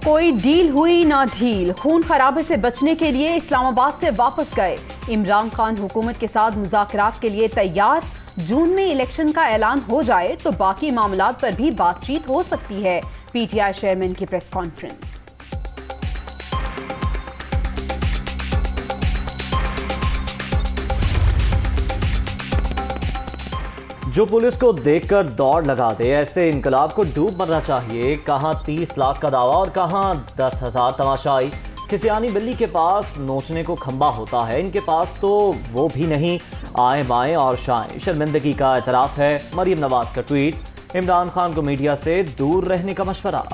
कोई डील हुई ना ढील, खून खराबे से बचने के लिए इस्लामाबाद से वापस गए। इमरान खान हुकूमत के साथ मुज़ाकरात के लिए तैयार। जून में इलेक्शन का ऐलान हो जाए तो बाकी मामलात पर भी बातचीत हो सकती है। पीटीआई चेयरमैन की प्रेस कॉन्फ्रेंस। जो पुलिस को देखकर दौड़ लगा दे, ऐसे इनकलाब को डूब मरना चाहिए। कहां 30 लाख का दावा और कहां 10,000 तमाशाई। खिसियानी बिल्ली के पास नोचने को खंबा होता है, इनके पास तो वो भी नहीं। आए बाएं और शाएं, शर्मिंदगी का एतराफ है। मरियम नवाज का ट्वीट। इमरान खान को मीडिया से दूर रहने का मशवरा।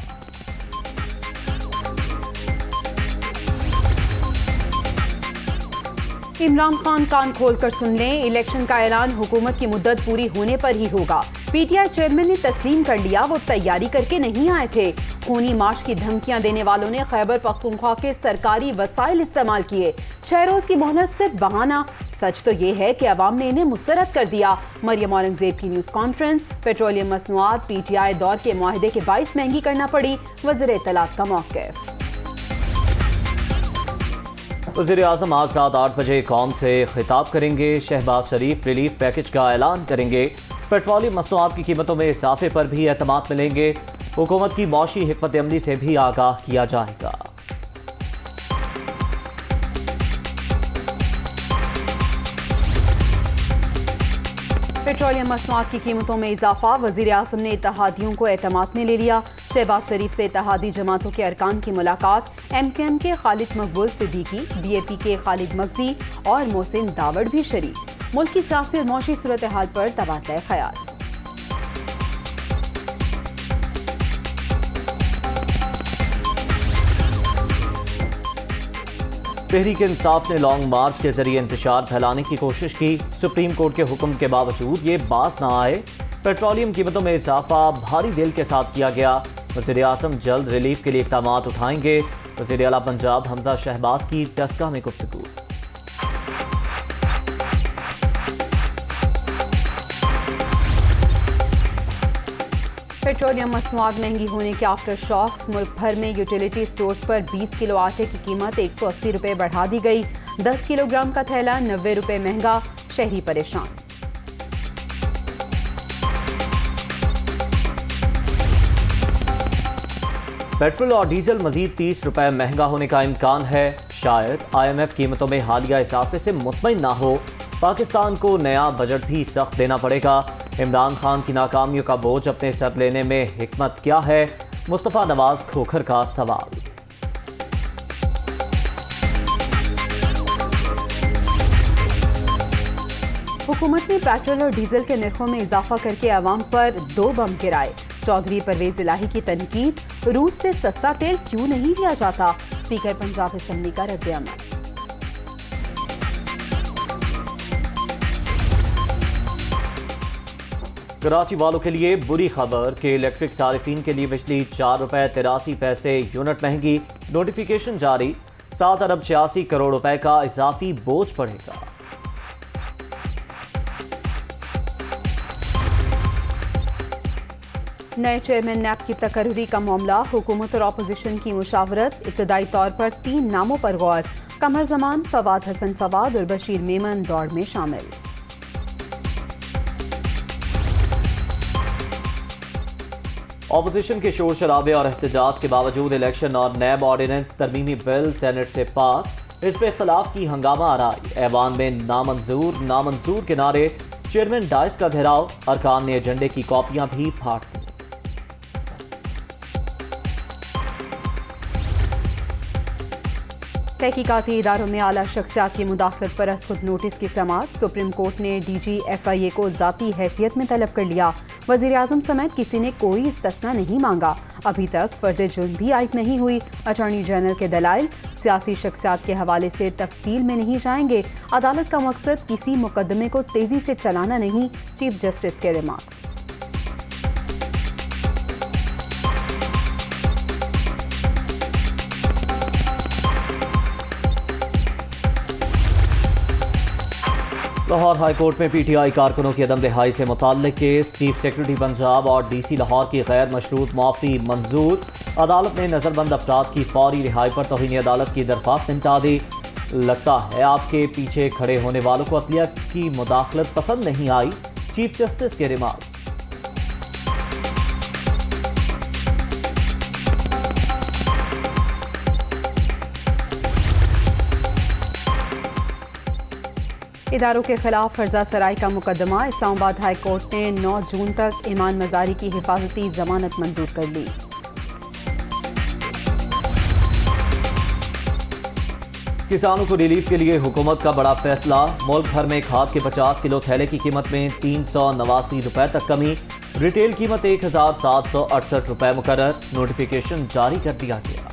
इमरान खान कान खोलकर सुन लें, इलेक्शन का ऐलान हुकूमत की मुद्दत पूरी होने पर ही होगा। पीटीआई चेयरमैन ने तस्लीम कर लिया, वो तैयारी करके नहीं आए थे। खूनी मार्च की धमकियां देने वालों ने खैबर पख्तूनख्वा के सरकारी वसाइल इस्तेमाल किए। 6 रोज की मोहलत सिर्फ बहाना। सच तो ये है कि अवाम ने इन्हें मुस्तरद कर दिया। मरियम औरंगजेब की न्यूज कॉन्फ्रेंस। पेट्रोलियम मसनूआत पीटीआई दौर के मुआहदे के बाइस महंगी करना पड़ी, वज़ीर इत्तलात का मौक़िफ़। वज़ीर आज़म आज रात 8 बजे कौम से खिताब करेंगे। शहबाज शरीफ रिलीफ पैकेज का ऐलान करेंगे। पेट्रोलियम मसनूआत की कीमतों में इजाफे पर भी एतमाद मिलेंगे। हुकूमत की मौशी हिकमत अमली से भी आगाह किया जाएगा। पेट्रोलियम मसनूआत की कीमतों में इजाफा, वज़ीर आज़म ने इत्तेहादियों को एतमाद में ले लिया। शहबाज शरीफ से इत्तेहादी जमातों के अरकान की मुलाकात। MKM के खालिद मकबूल सिद्दीकी, BAP के खालिद मगजी और मोहसिन दावड़ भी शरीक। मुल्क की सियासी और मौशी सूरत हाल पर तबादला ख्याल। तहरीक इंसाफ ने लॉन्ग मार्च के जरिए इंतशार फैलाने की कोशिश की। सुप्रीम कोर्ट के हुक्म के बावजूद ये बास ना आए। पेट्रोलियम कीमतों में इजाफा भारी दिल के साथ किया गया। वज़ीर आज़म जल्द रिलीफ के लिए इक़दामात उठाएंगे। वज़ीर आला पंजाब हमजा शहबाज की टस्का में गुफ्तगू। पेट्रोलियम मसनूआत महंगी होने के आफ्टर शॉक्स। मुल्क भर में यूटिलिटी स्टोर्स पर 20 किलो आटे की कीमत 180 रुपये बढ़ा दी गई। 10 किलोग्राम का थैला 90 रुपये महंगा। शहरी परेशान। पेट्रोल और डीजल मजीद 30 रुपये महंगा होने का इम्कान है। शायद IMF कीमतों में हालिया इजाफे से मुतमईन ना हो। पाकिस्तान को नया बजट भी सख्त देना पड़ेगा। इमरान खान की नाकामियों का बोझ अपने सर लेने में हिकमत क्या है? मुस्तफ़ा नवाज खोखर का सवाल। हुकूमत ने पेट्रोल और डीजल के निर्खों में इजाफा करके अवाम पर 2 बम गिराए। चौधरी परवेज इलाही की तनकीद, रूस से सस्ता तेल क्यों नहीं लिया जाता? स्पीकर पंजाब असेंबली का रद्द-ए-अमल। कराची वालों के लिए बुरी खबर कि इलेक्ट्रिक सारिफीन के लिए बिजली 4 रुपये 83 पैसे यूनिट महंगी। नोटिफिकेशन जारी। 7 अरब 86 करोड़ रुपए का इजाफी बोझ पड़ेगा। नए चेयरमैन नैब की तकर्री का मामला। हुकूमत और अपोजिशन की मुशावरत। इब्तदाई तौर पर 3 नामों पर गौर। कमर जमान, फवाद हसन फवाद और बशीर मेमन दौड़ में शामिल। ऑपोजिशन के शोर शराबे और एहतजाज के बावजूद इलेक्शन और नैब ऑर्डिनेंस तरमीमी बिल सेनेट से पास। इस पे इख्तलाफ की हंगामा आराई। ऐवान में नामंजूर के नारे। चेयरमैन डाइस का घेराव। अरकान ने एजेंडे की कॉपियां भी फाड़ दी। तहकीकाती इदारों में आला शख्सियात की मुदाखलत पर असखुद नोटिस की समाअत। सुप्रीम कोर्ट ने DG FIA को जाती हैसियत में तलब कर लिया। वज़ीर आज़म समेत किसी ने कोई इस्तिस्ना नहीं मांगा। अभी तक फर्द जुर्म भी आयद नहीं हुई। अटॉर्नी जनरल के दलाइल, सियासी शख्सियात के हवाले से तफसील में नहीं जाएंगे। अदालत का मकसद किसी मुकदमे को तेजी से चलाना नहीं। चीफ जस्टिस के रिमार्क्स। लाहौर हाई कोर्ट में पीटीआई कारकुनों की अदम रिहाई से मुताल्लिक केस, चीफ सेक्रेटरी पंजाब और डीसी लाहौर की गैर मशरूत मुआफ़ी मंजूर। अदालत ने नज़रबंद अफराद की फौरी रिहाई पर तौहीन अदालत की दरख्वास्त निपटा दी। लगता है आपके पीछे खड़े होने वालों को अदलिया की मुदाखलत पसंद नहीं आई, चीफ जस्टिस के रिमार्क। इदारों के खिलाफ फर्जा सराई का मुकदमा, इस्लामाबाद हाई कोर्ट ने 9 जून तक ईमान मजारी की हिफाजती जमानत मंजूर कर ली। किसानों को रिलीफ के लिए हुकूमत का बड़ा फैसला, मुल्क भर में खाद के 50 किलो थैले की कीमत में 389 रुपए तक कमी, रिटेल कीमत 1768 रुपए मुकर्रर, नोटिफिकेशन जारी कर दिया गया।